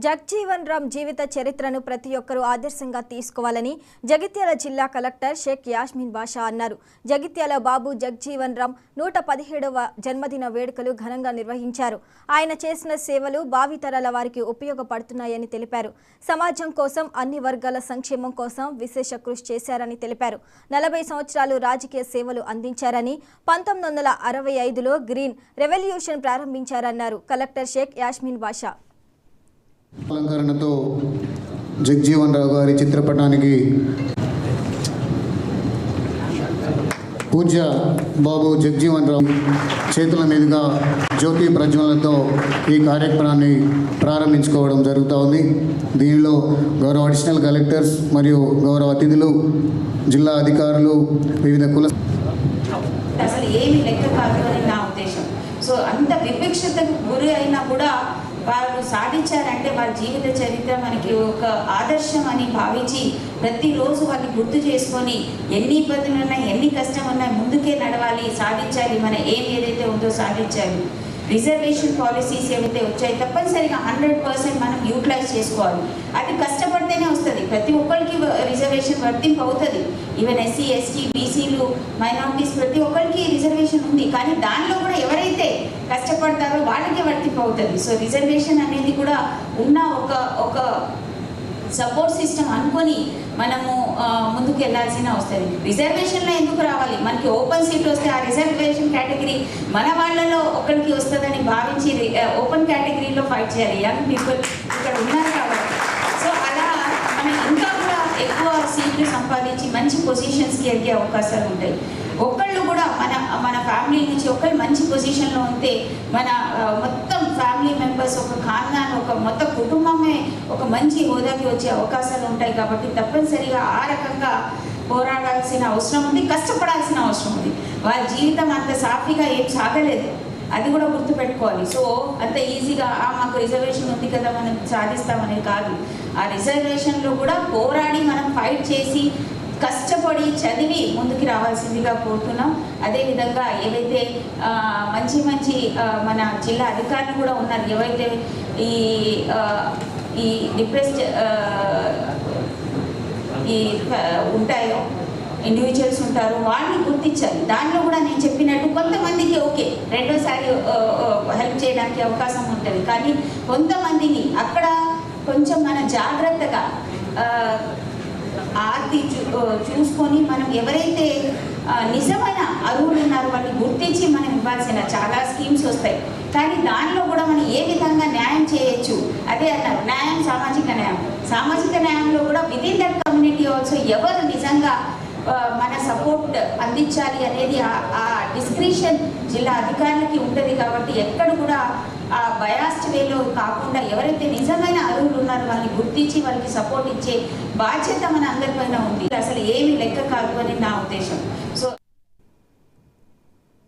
జగ్జీవన్ రామ్ జీవిత చరిత్రను ప్రతి ఒక్కరూ ఆదర్శంగా తీసుకోవాలని జగిత్యాల జిల్లా కలెక్టర్ షేక్ యాస్మిన్ బాషా అన్నారు. జగిత్యాల బాబు జగ్జీవన్ రామ్ 117వ జన్మదిన వేడుకలు ఘనంగా నిర్వహించారు. ఆయన చేసిన సేవలు భావితరాల వారికి ఉపయోగపడుతున్నాయని తెలిపారు. సమాజం కోసం అన్ని వర్గాల సంక్షేమం కోసం విశేష కృషి చేశారని తెలిపారు. 40 సంవత్సరాలు రాజకీయ సేవలు అందించారని 1965లో గ్రీన్ రెవల్యూషన్ ప్రారంభించారన్నారు కలెక్టర్ షేక్ యాస్మిన్ బాషా. అలంకరణతో జగ్జీవన్ రావు గారి చిత్రపటానికి పూజ్య బాబు జగ్జీవన్ రావు చేతుల మీదుగా జ్యోతి ప్రజ్వలనతో ఈ కార్యక్రమాన్ని ప్రారంభించుకోవడం జరుగుతూ ఉంది. దీనిలో గౌరవ అడిషనల్ కలెక్టర్స్ మరియు గౌరవ అతిథులు, జిల్లా అధికారులు, వివిధ కుల అసలు ఏమి లెక్క కాదు అని నా ఉద్దేశం. సో అంత వివక్షతకు గురి అయినా కూడా వాళ్ళు సాధించారంటే వాళ్ళ జీవిత చరిత్ర మనకి ఒక ఆదర్శం అని భావించి ప్రతిరోజు వాళ్ళని గుర్తు చేసుకొని ఎన్ని ఇబ్బందులు ఉన్నాయి, ఎన్ని కష్టం ఉన్నాయి, ముందుకే నడవాలి, సాధించాలి, మన ఏదైతే ఉందో సాధించాలి. రిజర్వేషన్ పాలసీస్ ఏవైతే వచ్చాయి తప్పనిసరిగా 100% మనం యూటిలైజ్ చేసుకోవాలి. అది కష్టపడితేనే వస్తుంది. ప్రతి ఒక్కరికి రిజర్వేషన్ వర్తింపు అవుతుంది. ఈవెన్ ఎస్సీ, ఎస్టీ, బీసీలు, మైనారిటీస్ ప్రతి ఒక్కరికి రిజర్వేషన్ ఉంది. కానీ దానిలో కూడా ఎవరైతే కష్టపడతారో వాళ్ళకే వర్తింపు అవుతుంది. సో రిజర్వేషన్ అనేది కూడా ఉన్న ఒక సపోర్ట్ సిస్టమ్ అనుకొని మనము ముందుకు వెళ్ళాల్సిన వస్తుంది. రిజర్వేషన్లో ఎందుకు రావాలి? మనకి ఓపెన్ సీట్ వస్తే ఆ రిజర్వేషన్ కేటగిరీ మన వాళ్ళలో ఒకరికి వస్తుందని భావించి ఓపెన్ కేటగిరీలో ఫైట్ చేయాలి. యంగ్ పీపుల్ ఇక్కడ ఉన్నారు కాబట్టి. సో అలా మనం ఇంకా కూడా ఎక్కువ సీట్లు సంపాదించి మంచి పొజిషన్స్కి ఎదిగే అవకాశాలు ఉంటాయి. ఒకళ్ళు కూడా మన ఫ్యామిలీ నుంచి ఒకళ్ళు మంచి పొజిషన్లో ఉంటే మన మొత్తం ఫ్యామిలీ మెంబర్స్, ఒక ఖాందాన్, ఒక మొత్తం కుటుంబమే ఒక మంచి హోదాకి వచ్చే అవకాశాలు ఉంటాయి. కాబట్టి తప్పనిసరిగా ఆ రకంగా పోరాడాల్సిన అవసరం ఉంది, కష్టపడాల్సిన అవసరం ఉంది. వాళ్ళ జీవితం అంత సాఫీగా ఏం సాగలేదు, అది కూడా గుర్తుపెట్టుకోవాలి. సో అంత ఈజీగా మాకు రిజర్వేషన్ ఉంది కదా మనం సాధిస్తామనేది కాదు. ఆ రిజర్వేషన్లో కూడా పోరాడి మనం ఫైట్ చేసి కష్టపడి చదివి ముందుకు రావాల్సిందిగా కోరుతున్నాం. అదేవిధంగా ఏవైతే మంచి మన జిల్లా అధికారులు కూడా ఉన్నారు, ఏవైతే ఈ డిప్రెస్డ్ ఉంటాయో ఇండివిజువల్స్ ఉంటారు, వాళ్ళని గుర్తించాలి. దానిలో కూడా నేను చెప్పినట్టు కొంతమందికి ఓకే రెండోసారి హెల్ప్ చేయడానికి అవకాశం ఉంటుంది. కానీ కొంతమందిని అక్కడ కొంచెం మన జాగ్రత్తగా ఆర్తి చూసుకొని మనం ఎవరైతే నిజమైన అర్హులు ఉన్నారో వాళ్ళని గుర్తించి మనం ఇవ్వాల్సిన చాలా స్కీమ్స్ వస్తాయి. కానీ దానిలో కూడా మనం ఏ విధంగా న్యాయం చేయొచ్చు, అదే అన్నారు న్యాయం, సామాజిక న్యాయం. సామాజిక న్యాయంలో కూడా విదిన్ దట్ కమ్యూనిటీ ఆల్సో ఎవరు నిజంగా మన సపోర్ట్ అందించాలి అనేది ఆ డిస్క్రిప్షన్ జిల్లా అధికారులకి ఉంటుంది. కాబట్టి ఎక్కడ కూడా ఆ బయాస్డ్ వేలో కాకుండా ఎవరైతే నిజమైన అర్హులు ఉన్నారో వాళ్ళని గుర్తించి వాళ్ళకి సపోర్ట్ ఇచ్చే బాధ్యత మన అందరిపైన ఉంది. అసలు ఏమి లెక్క కాదు అని నా ఉద్దేశం. సో